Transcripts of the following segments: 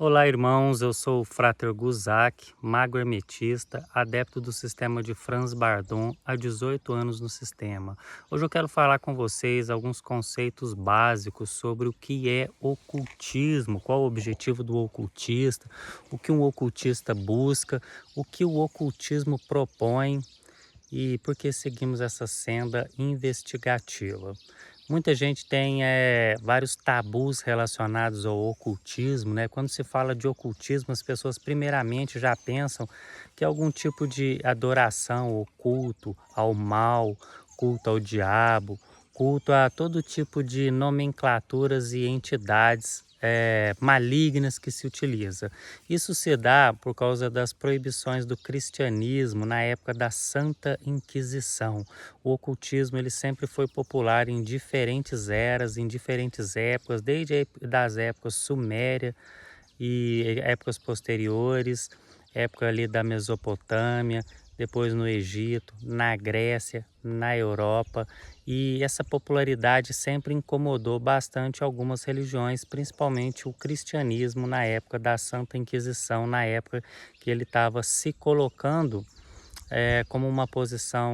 Olá, irmãos. Eu sou o Frater Guzak, mago hermetista, adepto do sistema de Franz Bardon, há 18 anos no sistema. Hoje eu quero falar com vocês alguns conceitos básicos sobre o que é ocultismo, qual o objetivo do ocultista, o que um ocultista busca, o que o ocultismo propõe e por que seguimos essa senda investigativa. Muita gente tem vários tabus relacionados ao ocultismo, né? Quando se fala de ocultismo, as pessoas primeiramente já pensam que é algum tipo de adoração ou culto ao mal, culto ao diabo, culto a todo tipo de nomenclaturas e entidades malignas que se utiliza. Isso se dá por causa das proibições do cristianismo na época da Santa Inquisição. O ocultismo ele sempre foi popular em diferentes eras, em diferentes épocas, desde das épocas suméria e épocas posteriores, época ali da Mesopotâmia, depois no Egito, na Grécia, na Europa, e essa popularidade sempre incomodou bastante algumas religiões, principalmente o cristianismo na época da Santa Inquisição, na época que ele estava se colocando como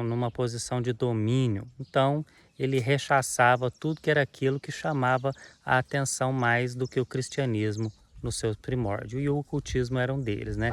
numa posição de domínio. Então, ele rechaçava tudo que era aquilo que chamava a atenção mais do que o cristianismo no seu primórdio, e o ocultismo era um deles, né?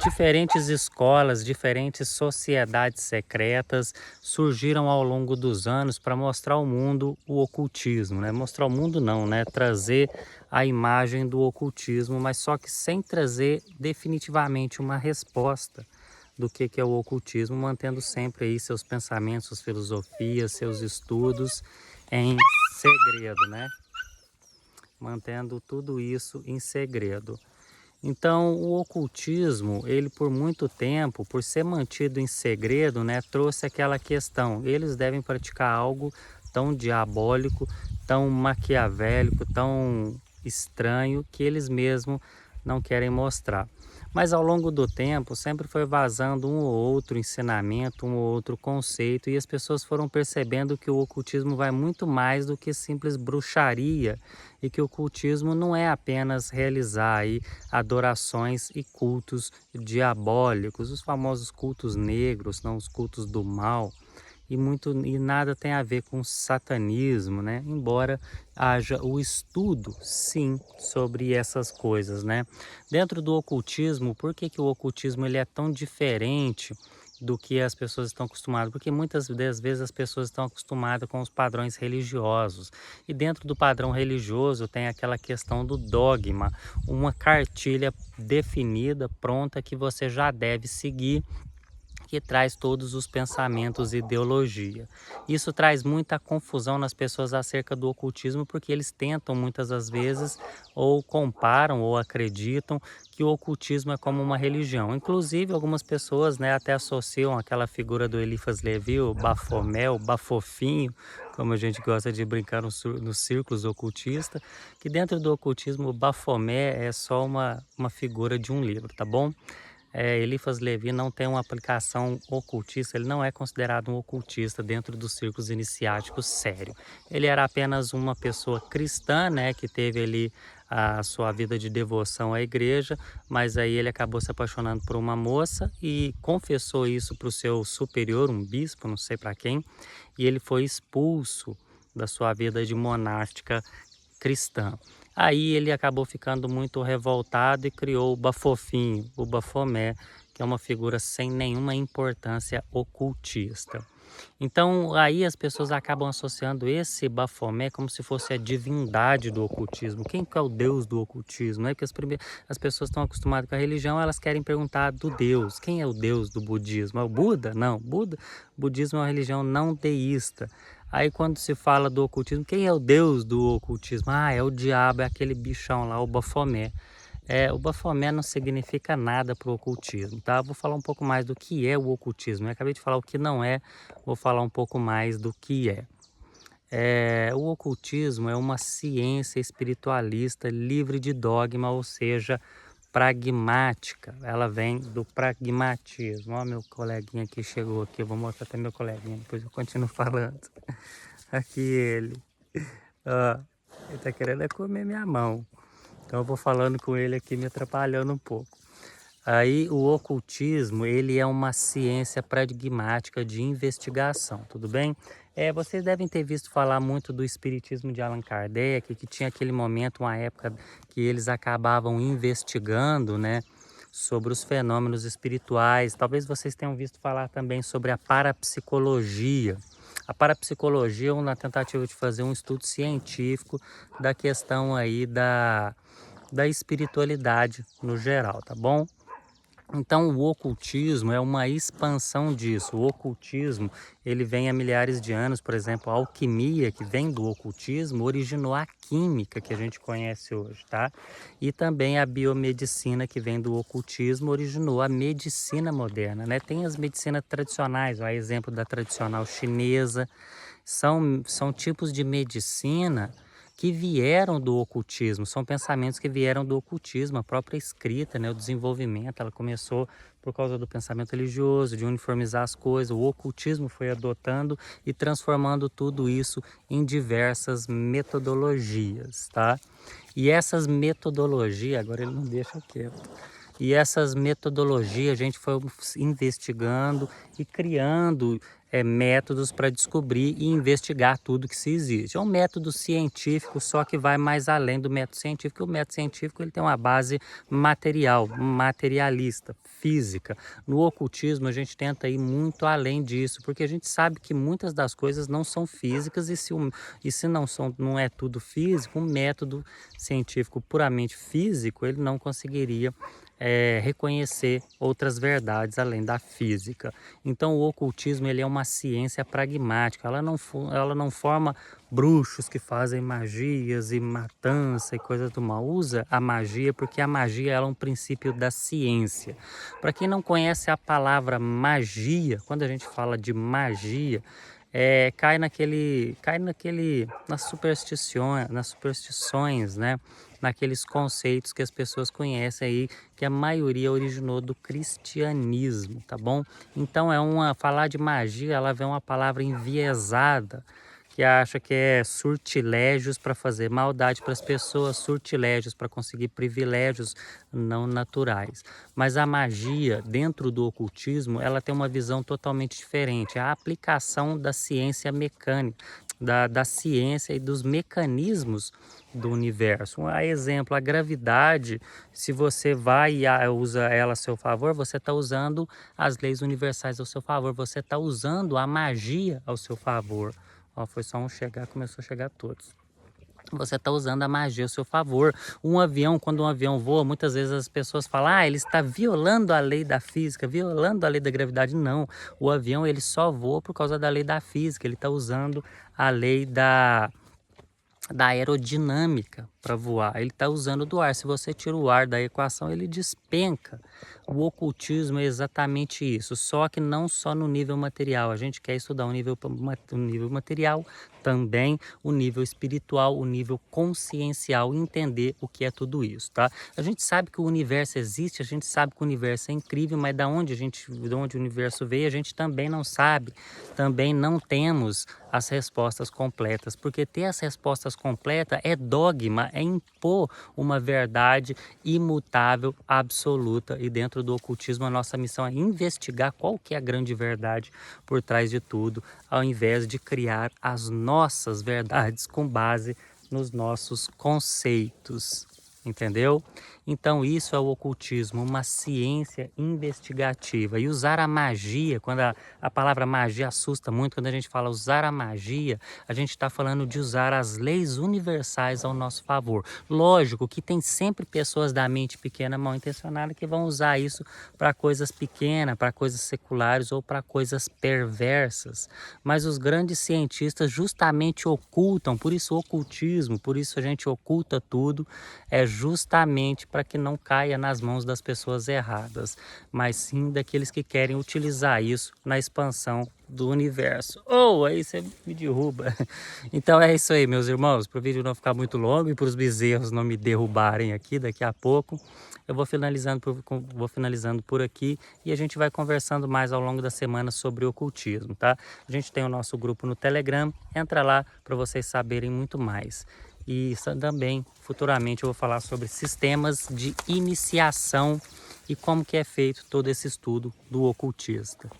Diferentes escolas, diferentes sociedades secretas surgiram ao longo dos anos para mostrar ao mundo o ocultismo, né? Mostrar ao mundo não, né? Trazer a imagem do ocultismo, mas só que sem trazer definitivamente uma resposta do que é o ocultismo, mantendo sempre aí seus pensamentos, suas filosofias, seus estudos em segredo, né? Mantendo tudo isso em segredo. Então, o ocultismo, ele por muito tempo, por ser mantido em segredo, né, trouxe aquela questão, eles devem praticar algo tão diabólico, tão maquiavélico, tão estranho, que eles mesmos não querem mostrar. Mas ao longo do tempo, sempre foi vazando um ou outro ensinamento, um ou outro conceito, e as pessoas foram percebendo que o ocultismo vai muito mais do que simples bruxaria, e que o ocultismo não é apenas realizar aí adorações e cultos diabólicos, os famosos cultos negros, não os cultos do mal, e nada tem a ver com satanismo, né? Embora haja o estudo, sim, sobre essas coisas, né? Dentro do ocultismo, por que o ocultismo ele é tão diferente do que as pessoas estão acostumadas? Porque muitas das vezes as pessoas estão acostumadas com os padrões religiosos. E dentro do padrão religioso tem aquela questão do dogma, uma cartilha definida, pronta, que você já deve seguir, que traz todos os pensamentos e ideologia. Isso traz muita confusão nas pessoas acerca do ocultismo, porque eles tentam muitas das vezes, ou comparam, ou acreditam que o ocultismo é como uma religião. Inclusive, algumas pessoas, né, até associam aquela figura do Eliphas Levi, o Bafomé, o Bafofinho, como a gente gosta de brincar nos círculos ocultistas, que dentro do ocultismo o Bafomé é só uma figura de um livro, tá bom? Eliphas Levi não tem uma aplicação ocultista, ele não é considerado um ocultista dentro dos círculos iniciáticos sério. Ele era apenas uma pessoa cristã, né, que teve ali a sua vida de devoção à igreja, mas aí ele acabou se apaixonando por uma moça e confessou isso para o seu superior, um bispo, não sei para quem, e ele foi expulso da sua vida de monástica cristã. Aí ele acabou ficando muito revoltado e criou o Bafofinho, o Bafomé, que é uma figura sem nenhuma importância ocultista. Então aí as pessoas acabam associando esse Bafomé como se fosse a divindade do ocultismo. Quem que é o deus do ocultismo? É que as pessoas estão acostumadas com a religião, elas querem perguntar do deus. Quem é o deus do budismo? É o Buda? Não, budismo é uma religião não deísta. Aí quando se fala do ocultismo, quem é o deus do ocultismo? Ah, é o diabo, é aquele bichão lá, o Bafomé. O Bafomé não significa nada para o ocultismo, tá? Vou falar um pouco mais do que é o ocultismo. Eu acabei de falar o que não é, vou falar um pouco mais do que é. O ocultismo é uma ciência espiritualista livre de dogma, ou seja, pragmática. Ela vem do pragmatismo. Ó, meu coleguinha aqui chegou aqui, eu vou mostrar até meu coleguinha, depois eu continuo falando. Aqui ele. Ó, ele tá querendo comer minha mão. Então eu vou falando com ele aqui, me atrapalhando um pouco. Aí o ocultismo, ele é uma ciência pragmática de investigação, tudo bem? Vocês devem ter visto falar muito do espiritismo de Allan Kardec, que tinha aquele momento, uma época que eles acabavam investigando, né, sobre os fenômenos espirituais. Talvez vocês tenham visto falar também sobre a parapsicologia. A parapsicologia é uma tentativa de fazer um estudo científico da questão aí da espiritualidade no geral, tá bom? Então o ocultismo é uma expansão disso. O ocultismo, ele vem há milhares de anos, por exemplo, a alquimia, que vem do ocultismo, originou a química que a gente conhece hoje, tá? E também a biomedicina, que vem do ocultismo, originou a medicina moderna, né? Tem as medicinas tradicionais, a exemplo da tradicional chinesa, são tipos de medicina que vieram do ocultismo, são pensamentos que vieram do ocultismo, a própria escrita, né, o desenvolvimento, ela começou por causa do pensamento religioso, de uniformizar as coisas, o ocultismo foi adotando e transformando tudo isso em diversas metodologias, tá? E essas metodologias, agora ele não deixa quieto, e essas metodologias a gente foi investigando e criando métodos para descobrir e investigar tudo que se existe. É um método científico, só que vai mais além do método científico. O método científico ele tem uma base material, materialista, física. No ocultismo a gente tenta ir muito além disso, porque a gente sabe que muitas das coisas não são físicas e se não é tudo físico, um método científico puramente físico ele não conseguiria reconhecer outras verdades além da física. Então o ocultismo ele é uma ciência pragmática, ela não forma bruxos que fazem magias e matança e coisas do mal. Usa a magia porque a magia ela é um princípio da ciência. Para quem não conhece a palavra magia, quando a gente fala de magia, nas superstições, né? Naqueles conceitos que as pessoas conhecem aí, que a maioria originou do cristianismo, tá bom? Então falar de magia, ela vem uma palavra enviesada, que acha que é sortilégios para fazer maldade para as pessoas, sortilégios para conseguir privilégios não naturais. Mas a magia, dentro do ocultismo, ela tem uma visão totalmente diferente. É a aplicação da ciência mecânica, da ciência e dos mecanismos do universo. A exemplo, a gravidade, se você vai e usa ela a seu favor, você está usando as leis universais ao seu favor, você está usando a magia ao seu favor. Ó, foi só um chegar, começou a chegar todos. Você está usando a magia ao seu favor. Quando um avião voa, muitas vezes as pessoas falam, ele está violando a lei da física, violando a lei da gravidade. Não, o avião ele só voa por causa da lei da física, ele está usando a lei da aerodinâmica para voar, ele está usando do ar. Se você tira o ar da equação, ele despenca. O ocultismo é exatamente isso, só que não só no nível material. A gente quer estudar o nível material, também o nível espiritual, o nível consciencial, entender o que é tudo isso, tá? A gente sabe que o universo existe, a gente sabe que o universo é incrível, mas de onde o universo veio, a gente também não sabe, também não temos as respostas completas, porque ter as respostas completas é dogma, é impor uma verdade imutável, absoluta, e dentro do ocultismo a nossa missão é investigar qual que é a grande verdade por trás de tudo, ao invés de criar as nossas verdades com base nos nossos conceitos, entendeu? Então isso é o ocultismo, uma ciência investigativa. E usar a magia, quando a palavra magia assusta muito, quando a gente fala usar a magia, a gente está falando de usar as leis universais ao nosso favor. Lógico que tem sempre pessoas da mente pequena, mal intencionadas, que vão usar isso para coisas pequenas, para coisas seculares ou para coisas perversas. Mas os grandes cientistas justamente ocultam, por isso o ocultismo, por isso a gente oculta tudo, é justamente para que não caia nas mãos das pessoas erradas, mas sim daqueles que querem utilizar isso na expansão do universo. Aí você me derruba. Então é isso aí, meus irmãos, para o vídeo não ficar muito longo e para os bezerros não me derrubarem aqui daqui a pouco, eu vou finalizando por aqui e a gente vai conversando mais ao longo da semana sobre o ocultismo, tá? A gente tem o nosso grupo no Telegram, entra lá para vocês saberem muito mais. E também, futuramente, eu vou falar sobre sistemas de iniciação e como que é feito todo esse estudo do ocultista.